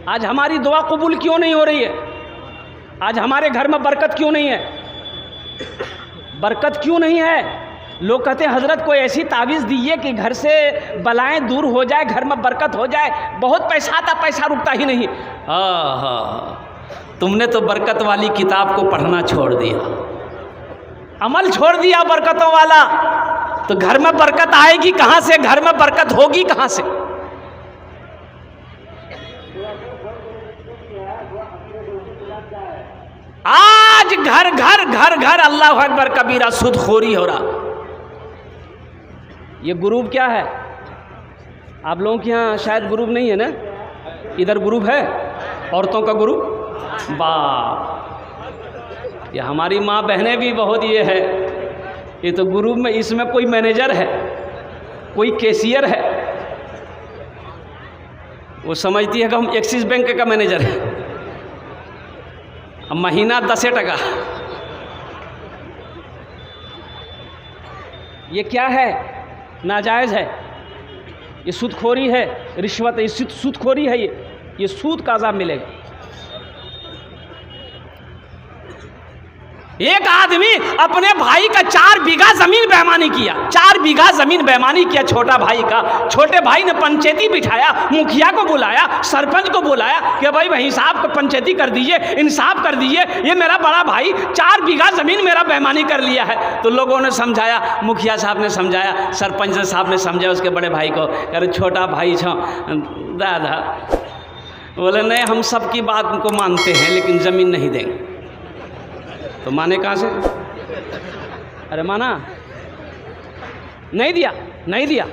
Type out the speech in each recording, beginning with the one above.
आज हमारी दुआ कबूल क्यों नहीं हो रही है? आज हमारे घर में बरकत क्यों नहीं है? बरकत क्यों नहीं है? लोग कहते हैं हजरत कोई ऐसी तावीज़ दीजिए कि घर से बलाएं दूर हो जाए, घर में बरकत हो जाए। बहुत पैसा आता, पैसा रुकता ही नहीं। तुमने तो बरकत वाली किताब को पढ़ना छोड़ दिया, अमल छोड़ दिया बरकतों वाला, तो घर में बरकत आएगी कहाँ से? घर में बरकत होगी कहाँ से? आज घर घर घर घर अल्लाह अकबर कबीरा सूदखोरी हो रहा। ये ग्रुप क्या है? आप लोगों के यहाँ शायद ग्रुप नहीं है ना? इधर ग्रुप है, औरतों का ग्रुप। बाप, ये हमारी माँ बहनें भी बहुत ये है। ये तो ग्रुप में, इसमें कोई मैनेजर है, कोई कैशियर है, वो समझती है कि हम एक्सिस बैंक का मैनेजर है, अब महीना 10 टका। ये क्या है? नाजायज़ है, ये सूदखोरी है, रिश्वत है, सूदखोरी है। ये सूद का अज़ाब मिलेगा। एक आदमी अपने भाई का 4 बीघा जमीन बेईमानी किया, 4 बीघा जमीन बेईमानी किया छोटा भाई का। छोटे भाई ने पंचायती बिठाया, मुखिया को बुलाया, सरपंच को बुलाया कि भाई हिसाब को पंचायती कर दीजिए, इंसाफ कर दीजिए, ये मेरा बड़ा भाई 4 बीघा जमीन मेरा बेईमानी कर लिया है। तो लोगों ने समझाया, मुखिया साहब ने समझाया, सरपंच साहब ने समझाया उसके बड़े भाई को, अरे छोटा भाई छो दादा। बोले नहीं, हम सबकी बात को मानते हैं लेकिन ज़मीन नहीं देंगे। तो माने कहाँ से? अरे माना नहीं दिया, नहीं दिया।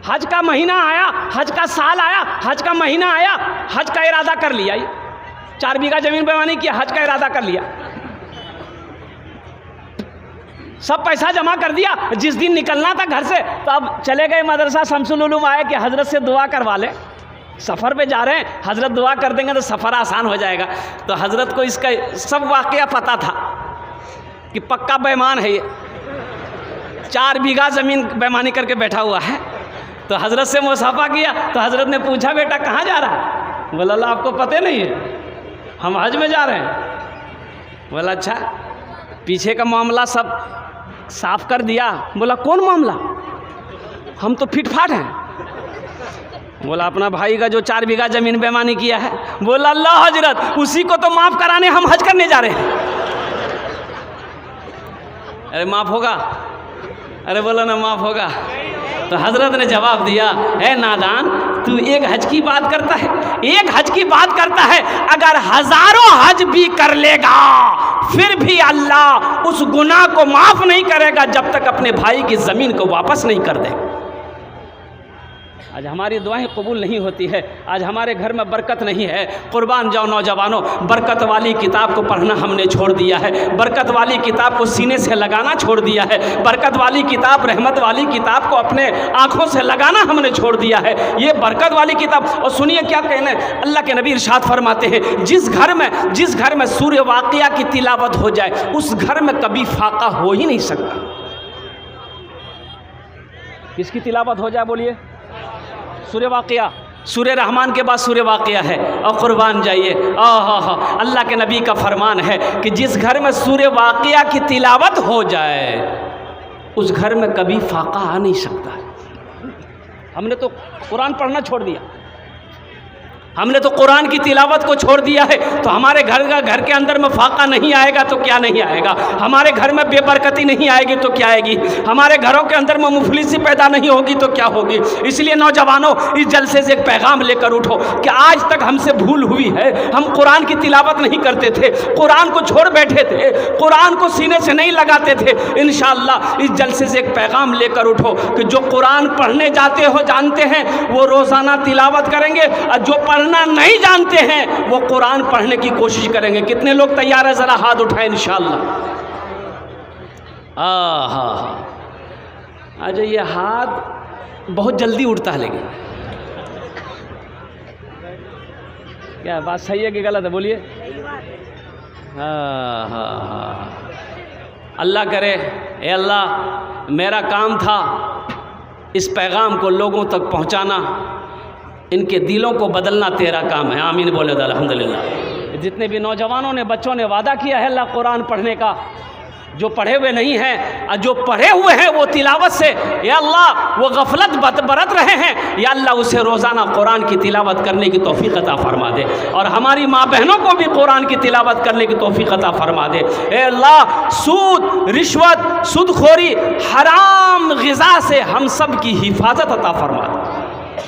हज का महीना आया, हज का साल आया, हज का महीना आया, हज का इरादा कर लिया। 4 बीघा जमीन बेईमानी किया, हज का इरादा कर लिया, सब पैसा जमा कर दिया। जिस दिन निकलना था घर से, तो अब चले गए मदरसा शमसुल उलूम, आए कि हजरत से दुआ करवा ले, सफ़र पे जा रहे हैं, हजरत दुआ कर देंगे तो सफ़र आसान हो जाएगा। तो हजरत को इसका सब वाक़या पता था कि पक्का बेईमान है ये, 4 बीघा ज़मीन बेईमानी करके बैठा हुआ है। तो हजरत से मुसाफा किया, तो हजरत ने पूछा, बेटा कहाँ जा रहा है? बोला अल्लाह आपको पता नहीं है, हम हज में जा रहे हैं। बोला अच्छा, पीछे का मामला सब साफ कर दिया? बोला कौन मामला? हम तो फिटफाट हैं। बोला अपना भाई का जो 4 बीघा जमीन बेईमानी किया है। बोला अल्लाह हजरत, उसी को तो माफ़ कराने हम हज करने जा रहे हैं। अरे माफ़ होगा? अरे बोला ना माफ़ होगा। तो हजरत ने जवाब दिया, है नादान, तू एक हज की बात करता है, एक हज की बात करता है, अगर हजारों हज भी कर लेगा फिर भी अल्लाह उस गुनाह को माफ़ नहीं करेगा जब तक अपने भाई की ज़मीन को वापस नहीं कर देगा। आज हमारी दुआएं कबूल नहीं होती है, आज हमारे घर में बरकत नहीं है। कुर्बान जाओ नौजवानों, बरकत वाली किताब को पढ़ना हमने छोड़ दिया है, बरकत वाली किताब को सीने से लगाना छोड़ दिया है, बरकत वाली किताब, रहमत वाली किताब को अपने आँखों से लगाना हमने छोड़ दिया है। ये बरकत वाली किताब। और सुनिए क्या कहना है, अल्लाह के नबी इरशाद फरमाते हैं, जिस घर में सूर्य वाक़िया की तिलावत हो जाए उस घर में कभी फाका हो ही नहीं सकता। किसकी तिलावत हो जाए? बोलिए सूर्य वाक़िया। सूर्य रहमान के बाद सूर्य वाक़िया है। और कुर्बान जाइए, अल्लाह के नबी का फरमान है कि जिस घर में सूर्य वाक़िया की तिलावत हो जाए उस घर में कभी फाका आ नहीं सकता। हमने तो कुरान पढ़ना छोड़ दिया, हमने तो कुरान की तिलावत को छोड़ दिया है। तो हमारे घर के अंदर में फाका नहीं आएगा तो क्या नहीं आएगा? हमारे घर में बेबरकती नहीं आएगी तो क्या आएगी? हमारे घरों के अंदर में मुफलिसी पैदा नहीं होगी तो क्या होगी? इसलिए नौजवानों, इस जलसे से एक पैगाम लेकर उठो कि आज तक हमसे भूल हुई है, हम कुरान की तिलावत नहीं करते थे, कुरान को छोड़ बैठे थे, कुरान को सीने से नहीं लगाते थे। इंशाअल्लाह इस जलसे से एक पैगाम लेकर उठो कि जो कुरान पढ़ने जाते हो जानते हैं वो रोज़ाना तिलावत करेंगे, और जो पढ़ना नहीं जानते हैं वो कुरान पढ़ने की कोशिश करेंगे। कितने लोग तैयार है? ज़रा हाथ उठाएं इंशाअल्लाह। आज ये हाथ बहुत जल्दी उठता है, लेकिन क्या बात सही है कि गलत है? बोलिए। अल्लाह करे, ए अल्लाह, मेरा काम था इस पैगाम को लोगों तक पहुंचाना, इनके दिलों को बदलना तेरा काम है। आमीन बोले अल्हम्दुलिल्लाह। जितने भी नौजवानों ने, बच्चों ने वादा किया है अल्लाह कुरान पढ़ने का, जो पढ़े हुए नहीं हैं और जो पढ़े हुए हैं वो तिलावत से, या अल्लाह वो गफलत बरत रहे हैं, या अल्लाह उसे रोज़ाना कुरान की तिलावत करने की तौफीक अता फरमा दे। और हमारी माँ बहनों को भी कुरान की तिलावत करने की तौफीक अता फरमा दे। ए अल्लाह, सूद, रिश्वत, सूदखोरी, हराम ग़िज़ा से हम सब की हिफाजत अता फरमा दे।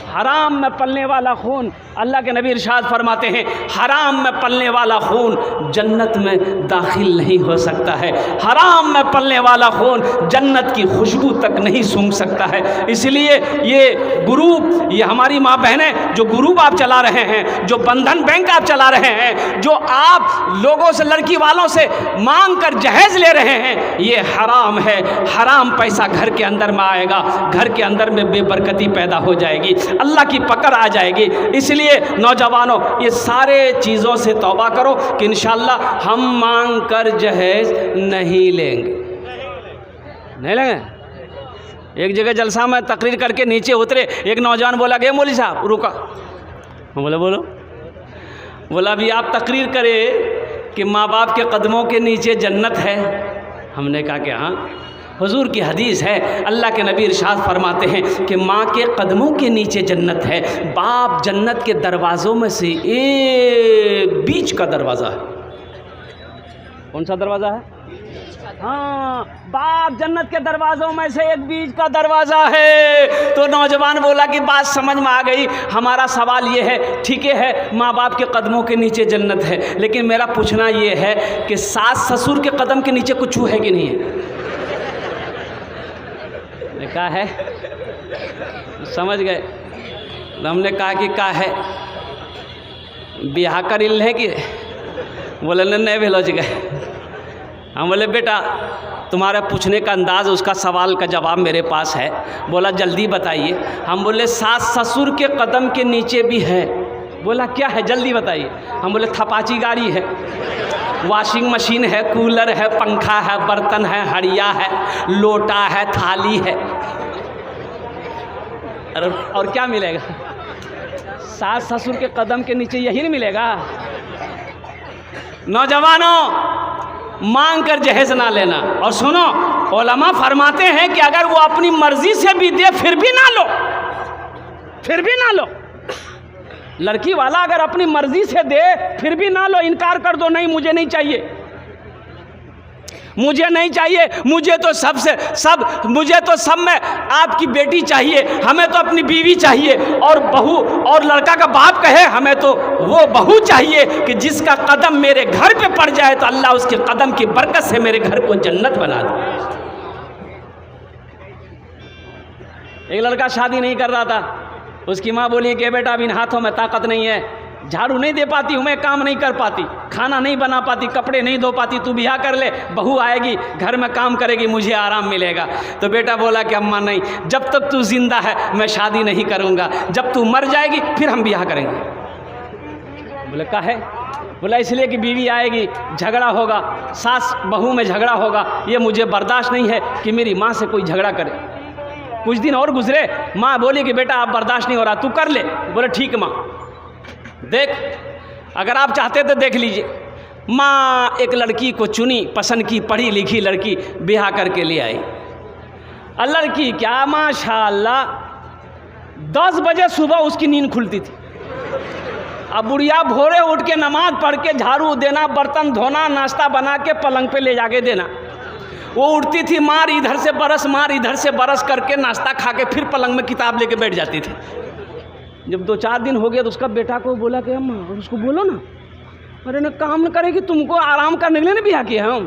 हराम में पलने वाला खून, अल्लाह के नबी इरशाद फरमाते हैं, हराम में पलने वाला खून जन्नत में दाखिल नहीं हो सकता है। हराम में पलने वाला खून जन्नत की खुशबू तक नहीं सूंघ सकता है। इसलिए ये ग्रुप, ये हमारी माँ बहनें जो ग्रुप आप चला रहे हैं, जो बंधन बैंक आप चला रहे हैं, जो आप लोगों से, लड़की वालों से मांग कर जहेज ले रहे हैं, ये हराम है। हराम पैसा घर के अंदर में आएगा, घर के अंदर में बेबरकती पैदा हो जाएगी, अल्लाह की पकड़ आ जाएगी। इसलिए नौजवानों, ये सारे चीज़ों से तौबा करो कि इंशाअल्लाह हम मांग कर जहेज नहीं लेंगे, नहीं लेंगे। एक जगह जलसा में तकरीर करके नीचे उतरे, एक नौजवान बोला कि मौलवी साहब रुका। हम बोले बोलो। बोला अभी आप तकरीर करें कि माँ बाप के कदमों के नीचे जन्नत है। हमने कहा कि हाँ, हुजूर की हदीस है, अल्लाह के नबी इरशाद फरमाते हैं कि माँ के कदमों के नीचे जन्नत है। बाप जन्नत के दरवाज़ों में से एक बीच का दरवाज़ा है। कौन सा दरवाज़ा है? हाँ, बाप जन्नत के दरवाज़ों में से एक बीच का दरवाज़ा है। तो नौजवान बोला कि बात समझ में आ गई, हमारा सवाल ये है, ठीक है माँ बाप के कदमों के नीचे जन्नत है, लेकिन मेरा पूछना ये है कि सास ससुर के कदम के नीचे कुछ है कि नहीं है? कहा है, समझ गए? हमने कहा कि का है, बिहा कर है कि? बोले नहीं भेलोज गए। हम बोले बेटा तुम्हारे पूछने का अंदाज़, उसका सवाल का जवाब मेरे पास है। बोला जल्दी बताइए। हम बोले सास ससुर के कदम के नीचे भी है। बोला क्या है, जल्दी बताइए। हम बोले थपाची गाड़ी है, वॉशिंग मशीन है, कूलर है, पंखा है, बर्तन है, हड़िया है, लोटा है, थाली है। और क्या मिलेगा? सास ससुर के कदम के नीचे यही नहीं मिलेगा? नौजवानों, मांग कर जहेज ना लेना। और सुनो, उलमा फरमाते हैं कि अगर वो अपनी मर्जी से भी दे फिर भी ना लो, फिर भी ना लो। लड़की वाला अगर अपनी मर्जी से दे फिर भी ना लो, इनकार कर दो, नहीं मुझे नहीं चाहिए, मुझे नहीं चाहिए, मुझे तो मुझे तो सब में आपकी बेटी चाहिए, हमें तो अपनी बीवी चाहिए। और बहू, और लड़का का बाप कहे हमें तो वो बहू चाहिए कि जिसका कदम मेरे घर पे पड़ जाए तो अल्लाह उसके कदम की बरकत से मेरे घर को जन्नत बना दे। एक लड़का शादी नहीं कर रहा था, उसकी माँ बोली कि बेटा अब इन हाथों में ताकत नहीं है, झाड़ू नहीं दे पाती हूँ मैं, काम नहीं कर पाती, खाना नहीं बना पाती, कपड़े नहीं धो पाती, तू ब्याह कर ले, बहू आएगी घर में काम करेगी, मुझे आराम मिलेगा। तो बेटा बोला कि अम्मा नहीं, जब तक तू जिंदा है मैं शादी नहीं करूँगा, जब तू मर जाएगी फिर हम ब्याह करेंगे। बोले का है? बोला इसलिए कि बीवी आएगी, झगड़ा होगा, सास बहू में झगड़ा होगा, ये मुझे बर्दाश्त नहीं है कि मेरी माँ से कोई झगड़ा करे। कुछ दिन और गुजरे, माँ बोली कि बेटा आप बर्दाश्त नहीं हो रहा, तू कर ले। बोले ठीक माँ, देख अगर आप चाहते तो देख लीजिए। माँ एक लड़की को चुनी, पसंद की, पढ़ी लिखी लड़की, ब्याह करके ले आई। और लड़की क्या माशाअल्लाह 10 बजे सुबह उसकी नींद खुलती थी। अब बुढ़िया भोरे उठ के नमाज पढ़ के झाड़ू देना, बर्तन धोना, नाश्ता बना के पलंग पे ले जाके देना। वो उठती थी, मार इधर से बरस, मार इधर से बरस करके नाश्ता खा के फिर पलंग में किताब लेके बैठ जाती थी। जब 2-4 दिन हो गया तो उसका बेटा को बोला कि अम्मा, उसको बोलो ना, अरे ना काम न करेगी, तुमको आराम करने के लिए ना ब्याह किया हम।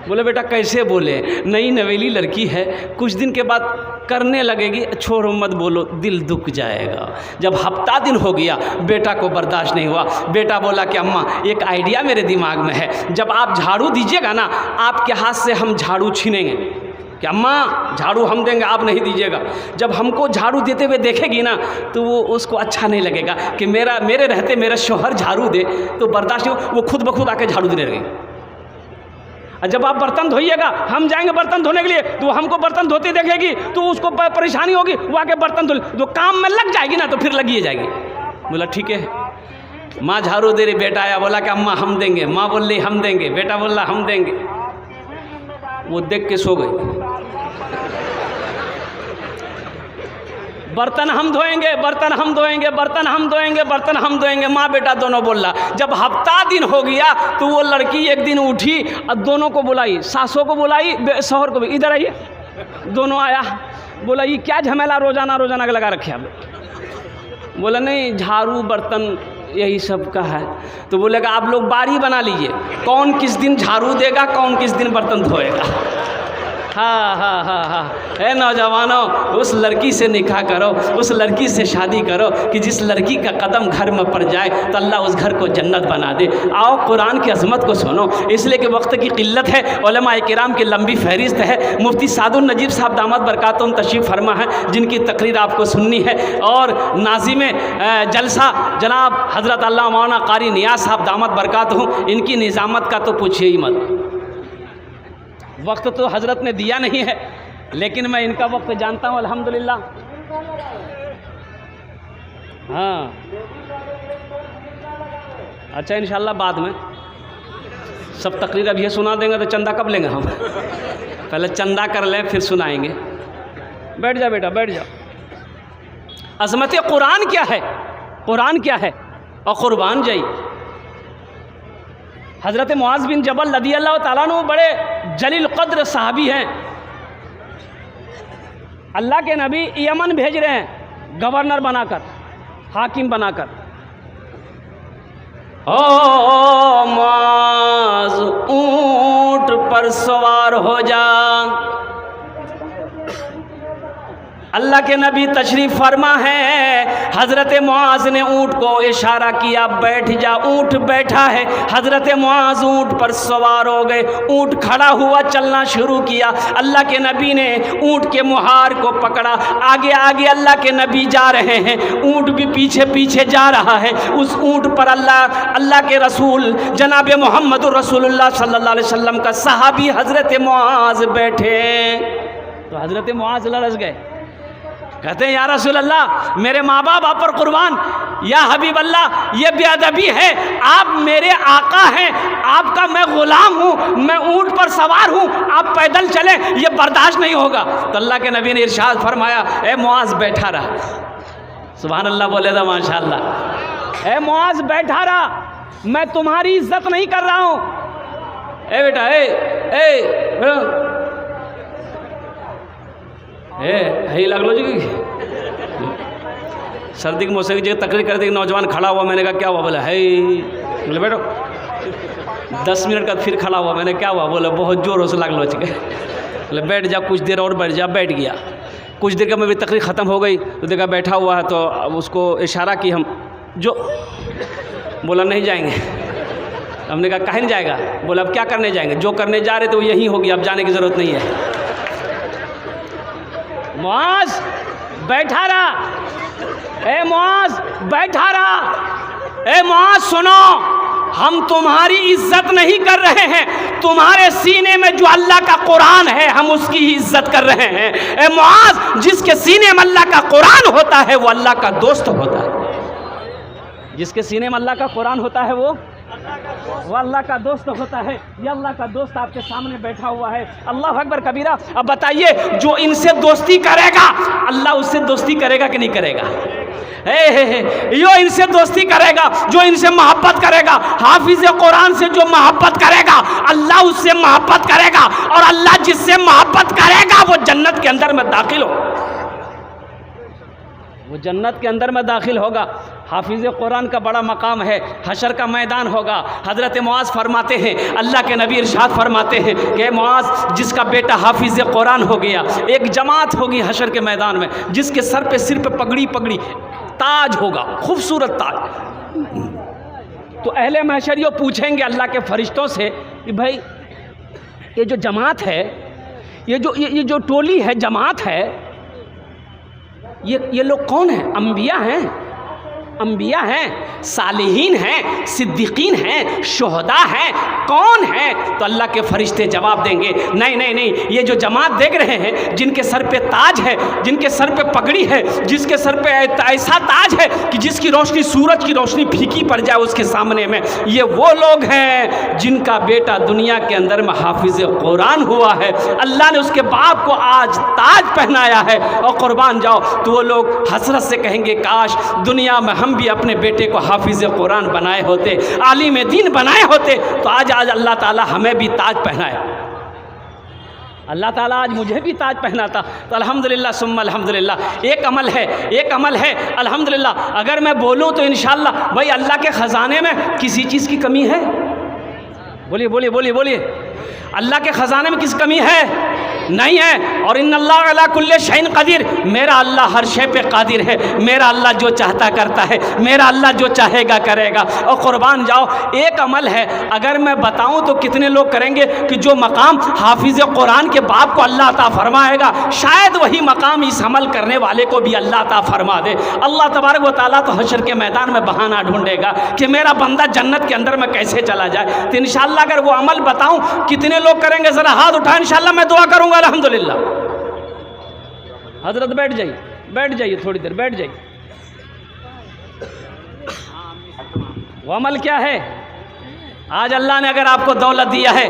बोले बेटा कैसे बोले, नई नवेली लड़की है, कुछ दिन के बाद करने लगेगी, छोड़ो मत बोलो, दिल दुख जाएगा। जब हफ्ता दिन हो गया बेटा को बर्दाश्त नहीं हुआ, बेटा बोला कि अम्मा एक आइडिया मेरे दिमाग में है, जब आप झाड़ू दीजिएगा ना आपके हाथ से हम झाड़ू छीनेंगे। कि अम्मा झाड़ू हम देंगे, आप नहीं दीजिएगा। जब हमको झाड़ू देते हुए देखेगी ना तो वो उसको अच्छा नहीं लगेगा कि मेरे रहते मेरा शौहर झाड़ू दे, तो बर्दाश्त नहीं, वो खुद ब खुद आके झाड़ू देने लगेगी। और जब आप बर्तन धोइएगा, हम जाएंगे बर्तन धोने के लिए, तो वो हमको बर्तन धोते देखेगी तो उसको परेशानी होगी, वो आके बर्तन धो, तो काम में लग जाएगी ना तो फिर लगी जाएगी। बोला ठीक है। माँ झाड़ू दे रही, बेटा आया, बोला कि अम्मा हम देंगे। माँ बोल रही हम देंगे, बेटा बोल रहा हम देंगे। वो देख के सो गई। बर्तन हम धोएंगे, बर्तन हम धोएंगे, बर्तन हम धोएंगे, बर्तन हम धोएंगे। माँ बेटा दोनों बोल रहा। जब हफ्ता दिन हो गया तो वो लड़की एक दिन उठी और दोनों को बुलाई, सासों को बुलाई, शौहर को भी, इधर आइए। दोनों आया, बोला ये क्या झमेला रोजाना रोजाना का लगा रखे आप? बोला नहीं, झाड़ू बर्तन यही सब का है। तो बोलेगा आप लोग बारी बना लीजिए, कौन किस दिन झाड़ू देगा, कौन किस दिन बर्तन धोएगा। हाँ हाँ हाँ हाँ। ए नौजवानों, उस लड़की से निकाह करो, उस लड़की से शादी करो कि जिस लड़की का कदम घर में पड़ जाए तो अल्लाह उस घर को जन्नत बना दे। आओ कुरान की अज़मत को सुनो। इसलिए कि वक्त की किल्लत है, उलमा किराम की लंबी फहरिस्त है। मुफ्ती सादुल नजीब साहब दामद बरकातुहुम तशरीफ़ फरमा है, जिनकी तकरीर आपको सुननी है। और नाज़िम जलसा जनाब हज़रत अल्लामा मौलाना कारी नियाज़ साहब दामद बरकातुहुम, इनकी निज़ामत का तो पूछिए ही मत। वक्त तो हज़रत ने दिया नहीं है, लेकिन मैं इनका वक्त जानता हूँ अल्हम्दुलिल्लाह। हाँ अच्छा, इंशाल्लाह बाद में सब तकरीर अब ये सुना देंगे तो चंदा कब लेंगे हम? पहले चंदा कर लें फिर सुनाएंगे। बैठ जा बेटा, बैठ जा। अज़मत कुरान क्या है, कुरान क्या है? और कुर्बान जाई हज़रत मुआज़ बिन जबल रज़ियल्लाहु ताला अन्हु बड़े जलील क़द्र सहाबी हैं। अल्लाह के नबी यमन भेज रहे हैं गवर्नर बनाकर, हाकिम बनाकर। ओ मुआज़ ऊँट पर सवार हो जा। अल्लाह के नबी तशरीफ़ फरमा है, हज़रत मुआज़ ने ऊँट को इशारा किया, बैठ जा। ऊँट बैठा है, हज़रत मुआज़ ऊँट पर सवार हो गए। ऊँट खड़ा हुआ, चलना शुरू किया। अल्लाह के नबी ने ऊँट के मुहार को पकड़ा, आगे आगे अल्लाह के नबी जा रहे हैं, ऊँट भी पीछे पीछे जा रहा है। उस ऊँट पर अल्लाह के रसूल जनाब मोहम्मद रसूलुल्लाह सल्लल्लाहु अलैहि वसल्लम का सहाबी हज़रत मुआज़ बैठे। तो हज़रत मुआज़ लरज़ गए, कहते हैं या रसूल अल्लाह, मेरे माँ बाप आप पर कुर्बान। या हबीब अल्लाह, ये बेअदबी है, आप मेरे आका हैं, आपका मैं ग़ुलाम हूँ, मैं ऊँट पर सवार हूँ, आप पैदल चले, ये बर्दाश्त नहीं होगा। तो अल्लाह के नबी ने इरशाद फरमाया, ए मुआज़ बैठा रहा। सुभान अल्लाह बोले था माशाअल्लाह। ए मुआज़ बैठा रहा, मैं तुम्हारी इज्जत नहीं कर रहा हूँ। ए बेटा, है लग लो जी। सर्दी के मौसम की जगह तकरीर कर दी, नौजवान खड़ा हुआ। मैंने कहा क्या हुआ? बोला है। बोले बैठो। 10 मिनट का फिर खड़ा हुआ। मैंने क्या हुआ? बोला बहुत जोरों से लग लो चुके। बोले बैठ जा, कुछ देर और बैठ जा। बैठ गया। कुछ देर का में भी तकरीर ख़त्म हो गई तो देखा बैठा हुआ है, तो अब उसको इशारा की हम जो। बोला नहीं जाएंगे। हमने कहा कहीं नहीं जाएगा? बोला अब क्या करने जाएंगे? जो करने जा रहे थे वो यहीं होगी, अब जाने की ज़रूरत नहीं है। मुआज़ बैठा रहा। ए मुआज़ बैठा रहा। ए मुआज़ सुनो, हम तुम्हारी इज्जत नहीं कर रहे हैं, तुम्हारे सीने में जो अल्लाह का कुरान है हम उसकी ही इज्जत कर रहे हैं। ए मुआज़, जिसके सीने में अल्लाह का कुरान होता है वो अल्लाह का दोस्त होता है। जिसके सीने में अल्लाह का कुरान होता है वो अल्लाह का दोस्त होता है। ये अल्लाह का दोस्त आपके सामने बैठा हुआ है। अल्लाह अकबर कबीरा। अब बताइए, जो इनसे दोस्ती करेगा अल्लाह उससे दोस्ती करेगा कि नहीं करेगा? यो इनसे दोस्ती करेगा, जो इनसे मोहब्बत करेगा, हाफिज कुरान से जो मोहब्बत करेगा अल्लाह उससे मोहब्बत करेगा। और अल्लाह जिससे मोहब्बत करेगा वो जन्नत के अंदर में दाखिल हो, वो जन्नत के अंदर में दाखिल होगा। हाफिज़ कुरान का बड़ा मकाम है, हशर का मैदान होगा। हज़रत मुआज़ फरमाते हैं, अल्लाह के नबी इरशाद फरमाते हैं कि मुआज़, जिसका बेटा हाफिज़ कुरान हो गया, एक जमात होगी हशर के मैदान में, जिसके सर पे पगड़ी पगड़ी ताज होगा, खूबसूरत ताज। तो अहले महशर यो पूछेंगे अल्लाह के फरिश्तों से कि भाई ये जो जमात है, ये जो टोली है, जमात है, ये लोग कौन हैं? अंबिया हैं? अंबिया हैं, सालिहीन हैं, सिद्दीकीन हैं, शुहदा हैं, कौन हैं? तो अल्लाह के फरिश्ते जवाब देंगे नहीं नहीं नहीं, ये जो जमात देख रहे हैं जिनके सर पे ताज है, जिनके सर पे पगड़ी है, जिसके सर पे ऐसा ताज है कि जिसकी रोशनी सूरज की रोशनी फीकी पड़ जाए उसके सामने में, ये वो लोग हैं जिनका बेटा दुनिया के अंदर में हाफिज कुरान हुआ है, अल्लाह ने उसके बाप को आज ताज पहनाया है। और कुर्बान जाओ, तो वो लोग हसरत से कहेंगे काश दुनिया में हम भी अपने बेटे को हाफिज कुरान बनाए होते, आलिम दीन बनाए होते, तो आज अल्लाह ताला हमें भी ताज पहनाया। अल्लाह ताला आज मुझे भी ताज पहनाता तो अल्हम्दुलिल्लाह सुम्मा अल्हम्दुलिल्लाह। एक अमल है अल्हम्दुलिल्लाह। अगर मैं बोलूँ तो इंशाअल्लाह भाई अल्लाह के ख़जाने में किसी चीज़ की कमी है? बोलिए बोलिए बोलिए बोलिए, अल्लाह के ख़जाने में किस कमी है? नहीं है। और इन्नल्लाह अला कुल्ले शैइन क़दीर, मेरा अल्लाह हर शे पे कादिर है, मेरा अल्लाह जो चाहता करता है, मेरा अल्लाह जो चाहेगा करेगा। और कुर्बान जाओ, एक अमल है अगर मैं बताऊं तो कितने लोग करेंगे कि जो मकाम हाफिज़ कुरान के बाप को अल्लाह अता फरमाएगा, शायद वही मकाम इस अमल करने वाले को भी अल्लाह अता फरमा दे। अल्लाह तबारक व तआला तो हशर के मैदान में बहाना ढूंढेगा कि मेरा बंदा जन्नत के अंदर में कैसे चला जाए। तो इंशाअल्लाह अगर वो अमल बताऊं कितने लोग करेंगे? ज़रा हाथ उठाएं, इंशाअल्लाह मैं दुआ करूंगा अल्हम्दुलिल्लाह। हजरत बैठ जाइए थोड़ी देर बैठ जाइए। वो अमल क्या है? आज अल्लाह ने अगर आपको दौलत दिया है,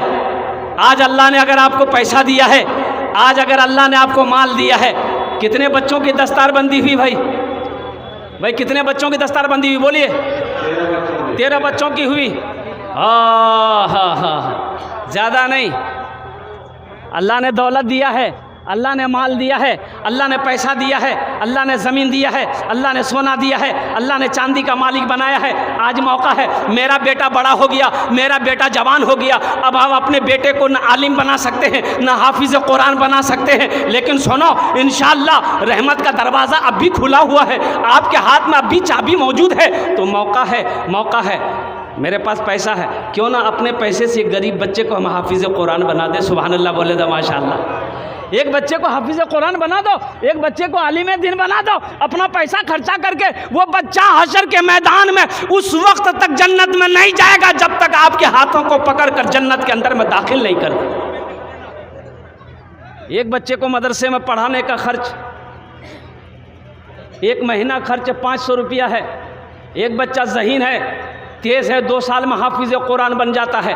आज अल्लाह ने अगर आपको पैसा दिया है, आज अगर अल्लाह ने आपको माल दिया है, कितने बच्चों की दस्तारबंदी हुई भाई कितने बच्चों की दस्तारबंदी हुई? बोलिए। 13 बच्चों की हुई। हाँ, ज़्यादा नहीं। अल्लाह ने दौलत दिया है, अल्लाह ने माल दिया है, अल्लाह ने पैसा दिया है, अल्लाह ने ज़मीन दिया है, अल्लाह ने सोना दिया है, अल्लाह ने चांदी का मालिक बनाया है। आज मौका है, मेरा बेटा बड़ा हो गया, मेरा बेटा जवान हो गया, अब हम अपने बेटे को न आलिम बना सकते हैं, न हाफिज़ कुरान बना सकते हैं। लेकिन सुनो, इंशाअल्लाह रहमत का दरवाज़ा अब भी खुला हुआ है, आपके हाथ में अब भी चाबी मौजूद है। तो मौका है। मेरे पास पैसा है, क्यों ना अपने पैसे से गरीब बच्चे को हम हाफिज़ कुरान बना दे। सुभान अल्लाह बोले दो माशाअल्लाह। एक बच्चे को हाफिज़ कुरान बना दो, एक बच्चे को आलिम दीन बना दो, अपना पैसा खर्चा करके। वो बच्चा हशर के मैदान में उस वक्त तक जन्नत में नहीं जाएगा जब तक आपके हाथों को पकड़कर जन्नत के अंदर में दाखिल नहीं कर दे। एक बच्चे को मदरसे में पढ़ाने का खर्च, एक महीना खर्च 500 रुपया है। एक बच्चा ज़हीन है, तेज़ है, 2 साल में हाफिज़ कुरान बन जाता है,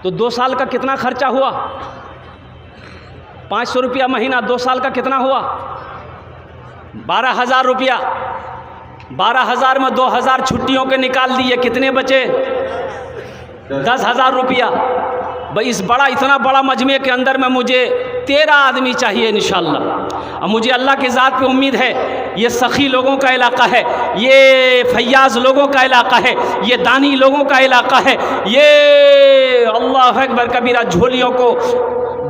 तो 2 साल का कितना खर्चा हुआ? 500 रुपया महीना, 2 साल का कितना हुआ? 12,000 रुपया। 12,000 में 2,000 छुट्टियों के निकाल दिए, कितने बचे? 10,000 रुपया। भाई इतना बड़ा मजमे के अंदर में मुझे 13 आदमी चाहिए इंशाअल्लाह। और मुझे अल्लाह की ज़ात पे उम्मीद है, ये सखी लोगों का इलाका है, ये फैयाज लोगों का इलाका है, ये दानी लोगों का इलाका है, ये अल्लाह अकबर कबीरा झोलियों को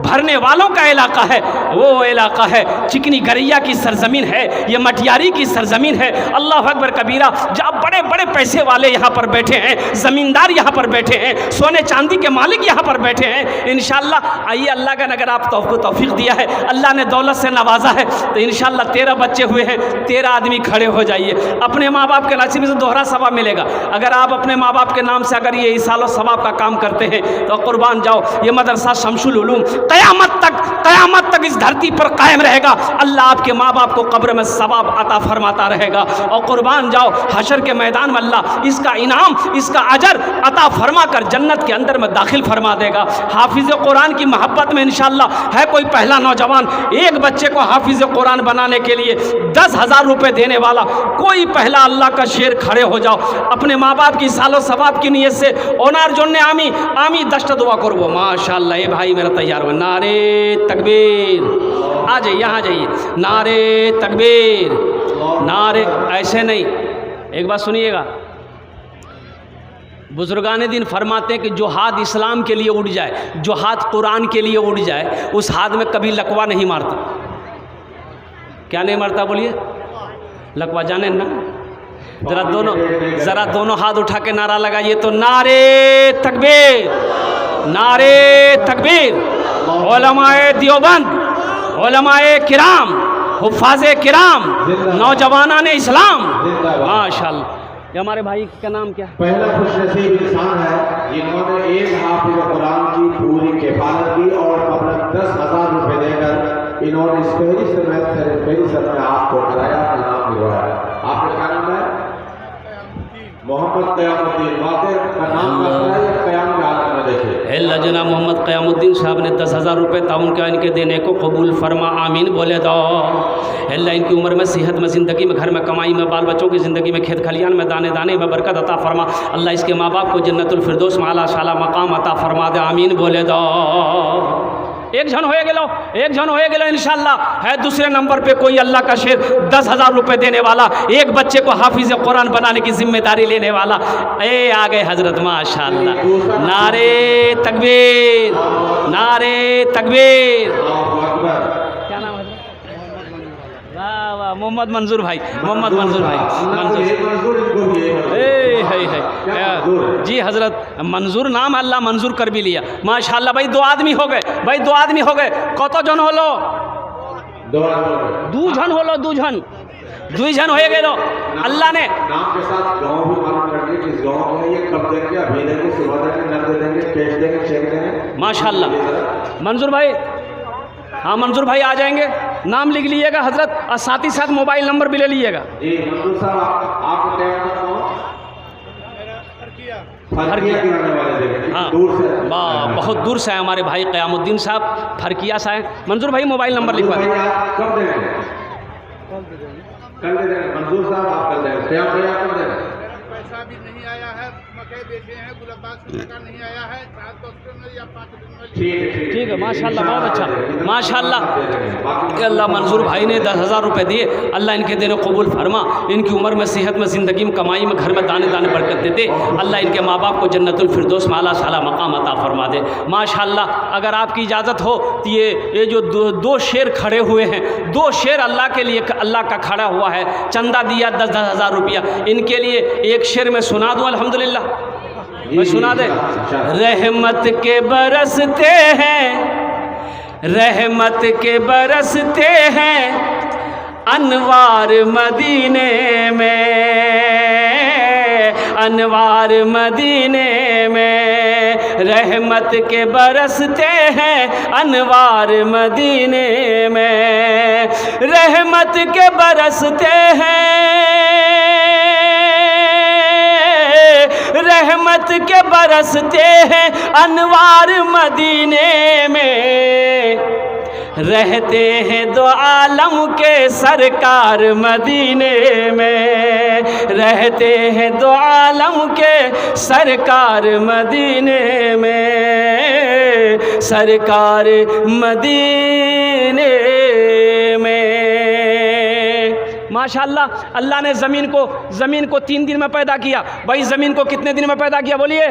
भरने वालों का इलाका है। वो इलाका है चिकनी गरैया की सरजमीन है, ये मटियारी की सरजमीन है। अल्लाह अकबर कबीरा, जब बड़े बड़े पैसे वाले यहाँ पर बैठे हैं, ज़मींदार यहाँ पर बैठे हैं, सोने चांदी के मालिक यहाँ पर बैठे हैं। इंशाअल्लाह आइए, अल्लाह का अगर आप तौफीक दिया है, अल्लाह ने दौलत से नवाजा है, तो इंशाअल्लाह 13 बच्चे हुए हैं, 13 आदमी खड़े हो जाइए। अपने माँ बाप के नसीब से दोहरा सवाब मिलेगा। अगर आप अपने माँ बाप के नाम से अगर ये इसालो सवाब का काम करते हैं तो कुर्बान जाओ, ये मदरसा शमसुल उलूम क़यामत तक इस धरती पर कायम रहेगा। अल्लाह आपके माँ बाप को कब्र में सवाब अता फरमाता रहेगा। और कुर्बान जाओ, हशर के मैदान में अल्लाह इसका इनाम, इसका अजर अता फरमा कर जन्नत के अंदर में दाखिल फरमा देगा। हाफिज़ कुरान की मोहब्बत में इंशाअल्लाह है कोई पहला नौजवान, एक बच्चे को हाफिज़ कुरान बनाने के लिए 10,000 रुपये देने वाला, कोई पहला अल्लाह का शेर खड़े हो जाओ, अपने माँ बाप की सालो सवाब की नीयत से ओनार जोड़ने आमी दस्ट दुआ करबो। माशाअल्लाह, ये भाई मेरा तैयार हुआ। नारे तकबीर, आ जाइए, यहाँ जाइए। नारे तकबीर, नारे, ऐसे नहीं। एक बात सुनिएगा, बुजुर्गान दिन फरमाते हैं कि जो हाथ इस्लाम के लिए उड़ जाए, जो हाथ कुरान के लिए उड़ जाए, उस हाथ में कभी लकवा नहीं मारता। क्या नहीं मारता? बोलिए। लकवा जाने ना? ज़रा दोनों हाथ उठा के नारा लगाइए तो, नारे तकबीर, नारे तकबीर। उलमाए देवबंद, उलमाए किराम, हुफ़ाज़े किराम, नौजवानान इस्लाम, माशाअल्लाह। ये हमारे भाई का नाम क्या है? पहला खुशनसीब इंसान है जिन्होंने एक हाफिज़ कुरान की पूरी किफ़ालत की और अपना 10,000 रुपये देकर इन्होंने इस फहरिस्त में आपको कराया, अपना नाम लिखवाया। आपका क्या नाम है? मोहम्मद क़यामुद्दीन। वाक़ई का नाम कहता है या क़याम के हालत में देखे? जनाब मोहम्मद क़यामुद्दीन साहब ने 10,000 रुपये ताउन का इनके देने को कबूल फरमा, आमीन बोले दो। अल्लाह इनकी उम्र में, सेहत में, ज़िंदगी में, घर में, कमाई में, बाल बच्चों की ज़िंदगी में, खेत खलियान में, दाने दाने में बरकत अता फरमा। अल्लाह इसके माँ बाप को जन्नतुल फिरदौस में आला शाला मकाम अता फरमा दे, आमीन बोले दो। एक जन होए गेलो, एक जन होए गेलो इंशाअल्लाह। है दूसरे नंबर पे कोई अल्लाह का शेर 10,000 रुपये देने वाला, एक बच्चे को हाफिज़ कुरान बनाने की जिम्मेदारी लेने वाला। ए आ गए हजरत, माशाअल्लाह। नारे तकबीर, नारे तकबीर। क्या नाम है? वाह वाह, मोहम्मद मंजूर भाई, मोहम्मद मंजूर भाई, जी हजरत मंजूर नाम, अल्लाह मंजूर कर भी लिया, माशाअल्लाह। भाई 2 आदमी हो गए, भाई 2 आदमी हो गए। कत जन हलो? 2 जन हलो, 2 जन, 2 जन हो गए। अल्लाह ने नाम के साथ गांव भी मालूम कर दिया किस गांव में ये कब देंगे, अभी देंगे, सुबह देंगे, नकद देंगे, कैश देंगे, चेक देंगे, माशाअल्लाह। मंजूर भाई, हाँ मंजूर भाई आ जाएंगे, नाम लिख लीजिएगा हजरत, और साथ ही साथ मोबाइल नंबर भी ले लीजिएगा। जी मंजूर साहब, आपको क्या नाम है? फरकिया के रहने वाले थे। हाँ, दूर से, बहुत दूर से आए हमारे भाई क़यामुद्दीन साहब, फरकिया से आए। मंजूर भाई मोबाइल नंबर लिखवा दें। कब देंगे? कल दे देंगे। मंजूर साहब आप कल देंगे, क्या भैया कब देंगे? पैसा भी नहीं आया है, मकई बेचे हैं, गुलाबाग से पैसा नहीं आया है, 7 दिन या 5 दिन में। ठीक है, माशाअल्लाह, बहुत अच्छा, माशाअल्लाह। अल्लाह मंजूर भाई ने 10,000 रुपये दिए, अल्लाह इनके देने कबूल फरमा, इनकी उम्र में, सेहत में, ज़िंदगी में, कमाई में, घर में दाने दाने बरकत दे दे। अल्लाह इनके माँ बाप को जन्नतुल फिरदौस में आला शाला मकाम अता फरमा दे, माशाअल्लाह। अगर आपकी इजाज़त हो तो ये जो 2 शेर खड़े हुए हैं, 2 शेर अल्लाह के लिए, अल्लाह का खड़ा हुआ है, चंदा दिया 10,000 रुपया, इनके लिए एक शेर में सुना दूँ अल्हम्दुलिल्लाह, मैं सुना दे। रहमत के बरसते हैं, रहमत के बरसते हैं अनवार मदीने में, अनवार मदीने में, रहमत के बरसते हैं अनवार मदीने में, रहमत के बरसते हैं, रहमत के बरसते हैं अनवार मदीने में, रहते हैं 2 आलम के सरकार मदीने में, रहते हैं 2 आलम के सरकार मदीने में, सरकार मदीने में। माशाअल्लाह, अल्लाह ने ज़मीन को 3 दिन में पैदा किया। भाई ज़मीन को कितने दिन में पैदा किया बोलिए?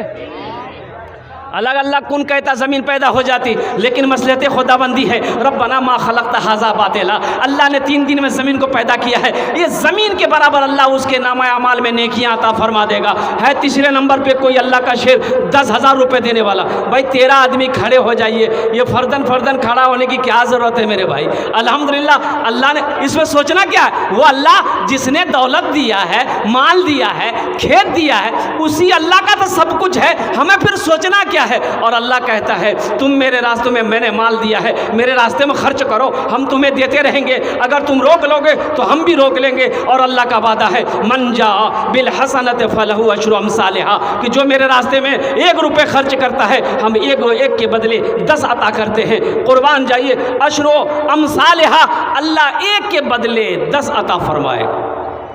अलग अल्लाह कौन कहता ज़मीन पैदा हो जाती, लेकिन मसलहत खुदाबंदी है। रब्बना मा खलक़्ता हाज़ा बातिला, अल्लाह ने 3 दिन में ज़मीन को पैदा किया है। ये ज़मीन के बराबर अल्लाह उसके नामा अमाल में नेकियां अता फरमा देगा। है तीसरे नंबर पे कोई अल्लाह का शेर 10,000 रुपये देने वाला। भाई 13 आदमी खड़े हो जाइए, ये फर्दन खड़ा होने की क्या ज़रूरत है मेरे भाई? अल्हम्दुलिल्लाह, अल्लाह ने इसमें सोचना क्या है? वो अल्लाह जिसने दौलत दिया है, माल दिया है, खेत दिया है, उसी अल्लाह का तो सब कुछ है, हमें फिर सोचना क्या है? और अल्लाह कहता है तुम मेरे रास्ते में, मैंने माल दिया है, मेरे रास्ते में खर्च करो, हम तुम्हें देते रहेंगे, अगर तुम रोक लोगे तो हम भी रोक लेंगे। और अल्लाह का वादा है मन जा बिल हसनत फलहु अशरु अमसालिहा, कि जो मेरे रास्ते में 1 रुपये खर्च करता है, हम एक के बदले 10 अता करते हैं। कुर्बान जाइए, अशरु अमसालिहा, अल्लाह 1 के बदले 10 अता फरमाए।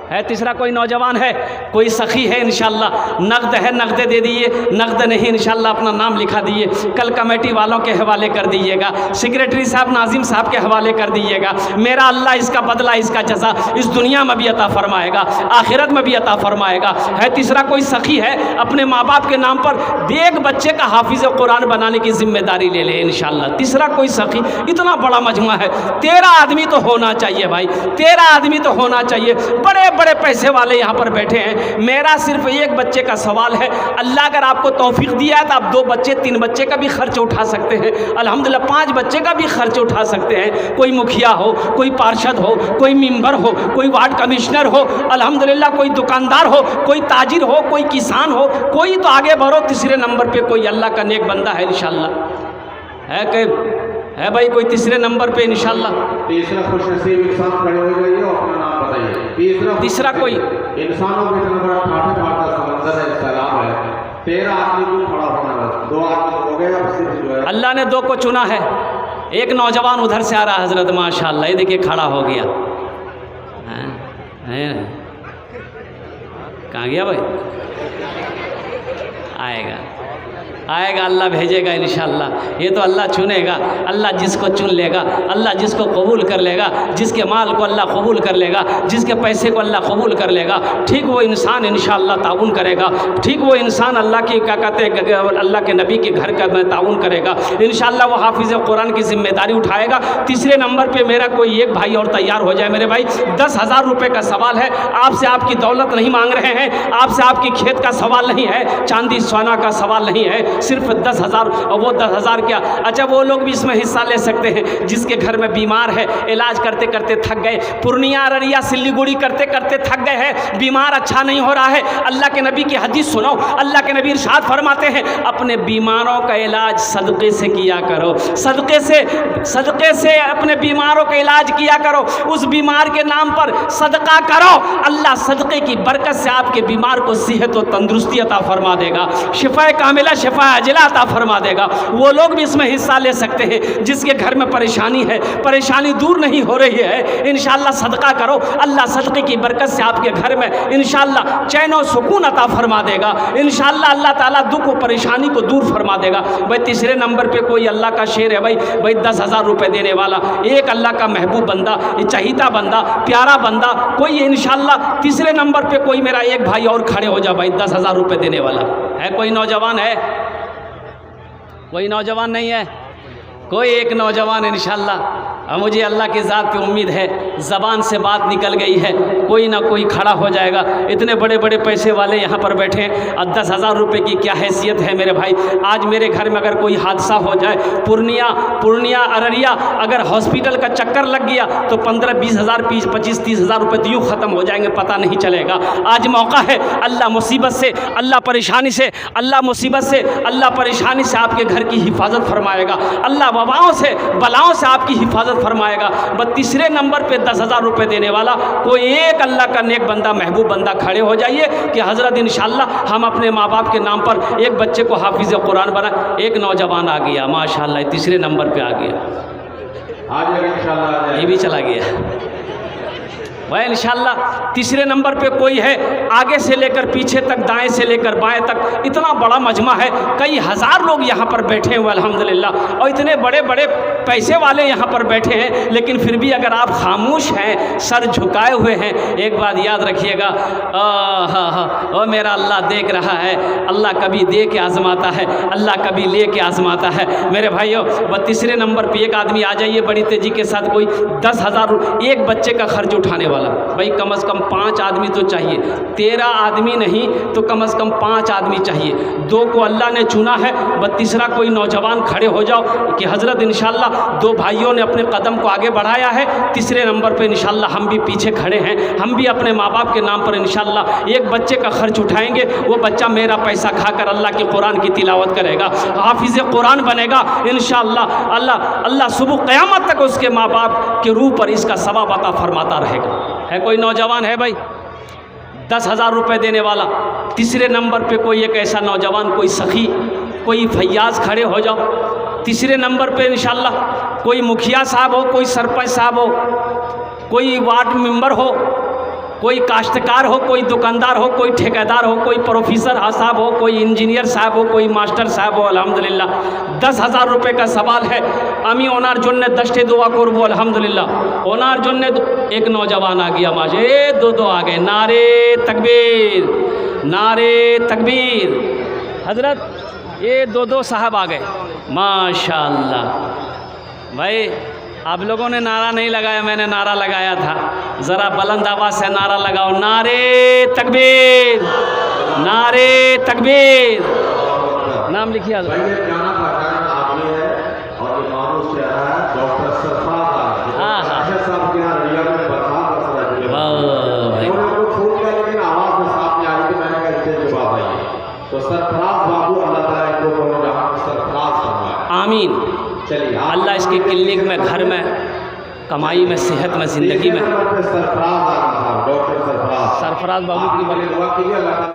है तीसरा कोई नौजवान है, कोई सखी है, इंशाल्लाह नकद है, नकद दे दिए, नकद नहीं इंशाल्लाह अपना नाम लिखा दिए, कल कमेटी वालों के हवाले कर दीजिएगा, सेक्रेटरी साहब नाजिम साहब के हवाले कर दीजिएगा। मेरा अल्लाह इसका बदला, इसका जज़ा इस दुनिया में भी अता फरमाएगा, आखिरत में भी अता फरमाएगा। है तीसरा कोई सखी है, अपने माँ बाप के नाम पर एक बच्चे का हाफिज़ कुरान बनाने की जिम्मेदारी ले ले इंशाल्लाह। तीसरा कोई सखी, इतना बड़ा मजमा है, 13 आदमी तो होना चाहिए भाई, 13 आदमी तो होना चाहिए। बड़े बड़े पैसे वाले यहाँ पर बैठे हैं। मेरा सिर्फ एक बच्चे का सवाल है, अल्लाह अगर आपको तौफीक दिया है तो आप 2 बच्चे 3 बच्चे का भी खर्च उठा सकते हैं, अल्हम्दुलिल्लाह 5 बच्चे का भी खर्च उठा सकते हैं। कोई मुखिया हो, कोई पार्षद हो, कोई मेंबर हो, कोई वार्ड कमिश्नर हो, अल्हम्दुलिल्लाह कोई दुकानदार हो, कोई ताजिर हो, कोई किसान हो, कोई तो आगे बढ़ो। तीसरे नंबर पे कोई अल्लाह का नेक बंदा है इंशाअल्लाह, है भाई कोई तीसरे नंबर पे इंशाअल्लाह। तीसरा खुशनसीब इंसान खड़े हो जाइए और अपना नाम बताइए। तीसरा कोई इंसानों में इतना बड़ा ठाठा ठाठा समंदर है, सैलाब है, 13 आदमी को खड़ा होना है, 2 आदमी हो गए, अब सिर्फ जो है अल्लाह ने 2 को चुना है। एक नौजवान उधर से आ रहा है हजरत, माशाअल्लाह, ये देखिए खड़ा हो गया। कहाँ गया भाई? आएगा आएगा, अल्लाह भेजेगा इंशाअल्लाह। ये तो अल्लाह चुनेगा, अल्लाह जिसको चुन लेगा, अल्लाह जिसको कबूल कर लेगा, जिसके माल को अल्लाह कबूल कर लेगा, जिसके पैसे को अल्लाह कबूल कर लेगा, ठीक वो इंसान इंशाअल्लाह ताउन करेगा। ठीक वो इंसान अल्लाह की क्या कहते हैं, अल्लाह के नबी के घर का ताउन करेगा इंशाअल्लाह। वो हाफिज़ कुरान की जिम्मेदारी उठाएगा। तीसरे नंबर पर मेरा कोई एक भाई और तैयार हो जाए। मेरे भाई 10,000 रुपये का सवाल है, आपसे आपकी दौलत नहीं मांग रहे हैं, आपसे आपकी खेत का सवाल नहीं है, चांदी सोना का सवाल नहीं है, सिर्फ 10,000। और वो 10,000 क्या, अच्छा वो लोग भी इसमें हिस्सा ले सकते हैं जिसके घर में बीमार है, इलाज करते करते थक गए, पूर्णिया अररिया सिल्लीगुड़ी करते करते थक गए हैं, बीमार अच्छा नहीं हो रहा है। अल्लाह के नबी की हदीस सुनो, अल्लाह के नबी इरशाद फरमाते हैं अपने बीमारों का इलाज सदक़े से किया करो, सदक़े से अपने बीमारों का इलाज किया करो, उस बीमार के नाम पर सदका करो। अल्लाह सदक़े की बरकत से आपके बीमार को सेहत और तंदुरुस्ती अता फरमा देगा, शिफा कामिला शिफा अजला अता फरमा देगा। वो लोग भी इसमें हिस्सा ले सकते हैं जिसके घर में परेशानी है, परेशानी दूर नहीं हो रही है, इंशाअल्लाह सदका करो, अल्लाह सदक़े की बरकत से आपके घर में इंशाअल्लाह चैन और सुकून अता फरमा देगा, इंशाअल्लाह अल्लाह ताला दुख और परेशानी को दूर फरमा देगा। भाई तीसरे नंबर पे कोई अल्लाह का शेर है भाई 10,000 रुपये देने वाला, एक अल्लाह का महबूब बंदा, चहीता बंदा, प्यारा बंदा कोई इंशाअल्लाह। तीसरे नंबर पे कोई मेरा एक भाई और खड़े हो जा भाई, 10,000 रुपये देने वाला है। कोई नौजवान है? कोई नौजवान नहीं है? कोई एक नौजवान इंशाअल्लाह। और मुझे अल्लाह की ज़ात की उम्मीद है, ज़बान से बात निकल गई है, कोई ना कोई खड़ा हो जाएगा। इतने बड़े बड़े पैसे वाले यहाँ पर बैठे हैं और 10,000 रुपये की क्या हैसियत है मेरे भाई। आज मेरे घर में अगर कोई हादसा हो जाए, पूर्णिया अररिया अगर हॉस्पिटल का चक्कर लग गया तो 15-20 हज़ार 25-30 हज़ार रुपये तो यूँ ख़त्म हो जाएंगे, पता नहीं चलेगा। आज मौका है, अल्लाह मुसीबत से, अल्लाह परेशानी से, अल्लाह मुसीबत से, अल्लाह परेशानी से आपके घर की हिफाजत फरमाएगा, अल्लाह वबाओं से बलाओं से आपकी हिफाजत फरमाएगा। बस तीसरे नंबर पे 10,000 रुपये देने वाला कोई एक अल्लाह का नेक बंदा, महबूब बंदा खड़े हो जाइए कि हज़रत इंशाअल्लाह हम अपने माँ बाप के नाम पर एक बच्चे को हाफिज़ कुरान बना। एक नौजवान आ गया माशाअल्लाह, तीसरे नंबर पे आ गया, आज इंशाअल्लाह ये भी चला गया भाई इंशाअल्लाह। तीसरे नंबर पे कोई है, आगे से लेकर पीछे तक, दाएं से लेकर बाएं तक, इतना बड़ा मजमा है, कई हज़ार लोग यहाँ पर बैठे हुए अल्हम्दुलिल्लाह, और इतने बड़े बड़े पैसे वाले यहाँ पर बैठे हैं। लेकिन फिर भी अगर आप खामोश हैं, सर झुकाए हुए हैं, एक बात याद रखिएगा, ओ मेरा अल्लाह देख रहा है, अल्लाह कभी दे के आजमाता है, अल्लाह कभी ले के आजमाता है मेरे भाइयों। वह तीसरे नंबर पर एक आदमी आ जाइए बड़ी तेज़ी के साथ, कोई 10,000 एक बच्चे का खर्च उठाने वाला भाई, कम से कम 5 आदमी तो चाहिए, 13 आदमी नहीं तो कम से कम 5 आदमी चाहिए। 2 को अल्लाह ने चुना है, बस तीसरा कोई नौजवान खड़े हो जाओ कि हज़रत इंशाअल्लाह 2 भाइयों ने अपने कदम को आगे बढ़ाया है, तीसरे नंबर पे इंशाअल्लाह हम भी पीछे खड़े हैं, हम भी अपने माँ बाप के नाम पर इंशाअल्लाह एक बच्चे का खर्च उठाएंगे। वो बच्चा मेरा पैसा खाकर अल्लाह के कुरान की तिलावत करेगा, हाफिज़ कुरान बनेगा इंशाअल्लाह। अल्लाह सुबह क़यामत तक उसके माँ बाप के रूह पर इसका सवाब अता फरमाता रहेगा। है कोई नौजवान है भाई 10,000 रुपये देने वाला? तीसरे नंबर पे कोई एक ऐसा नौजवान, कोई सखी, कोई फैयाज खड़े हो जाओ। तीसरे नंबर पे इंशाअल्लाह कोई मुखिया साहब हो, कोई सरपंच साहब हो, कोई वार्ड मेंबर हो, कोई काश्तकार हो, कोई दुकानदार हो, कोई ठेकेदार हो, कोई प्रोफेसर साहब हो, कोई इंजीनियर साहब हो, कोई मास्टर साहब हो। अल्हम्दुलिल्लाह 10,000 रुपये का सवाल है। আমি ওনার জন্য 10टे दुआ করব अल्हम्दुलिल्लाह। ওনার জন্য एक नौजवान आ गया माशा, ये 2 आ गए, नारे तकबीर, नारे तकबीर। हज़रत ये 2 साहब आ गए माशाअल्लाह। भाई आप लोगों ने नारा नहीं लगाया, मैंने नारा लगाया था। ज़रा बुलंद आवाज़ से नारा लगाओ, नारे तकबीर, नारे तकबीर। नाम लिखिए भाई ये जाना पहचाना आदमी है और ये मानूस से आया है डॉक्टर सरफराज। हाँ, हाँ। साहब के यहाँ रिया में बरसात बरस रहा है। वाह भाई। उन्होंने कुछ फोन किया लेकिन आवाज़ में साफ नहीं आ रही थी, मैंने कहा इससे जवाब आइए। तो सरफराज बाबू अल्लाह ताला इनको दोनों जहां में सरफराज फरमाए। आमीन। चलिए अल्लाह इसकी क्लिनिक में, घर में, कमाई में, सेहत में, ज़िंदगी में। सरफराज आ रहा था, डॉक्टर सरफराज सरफराज बाबू की दुआ कीजिए अल्लाह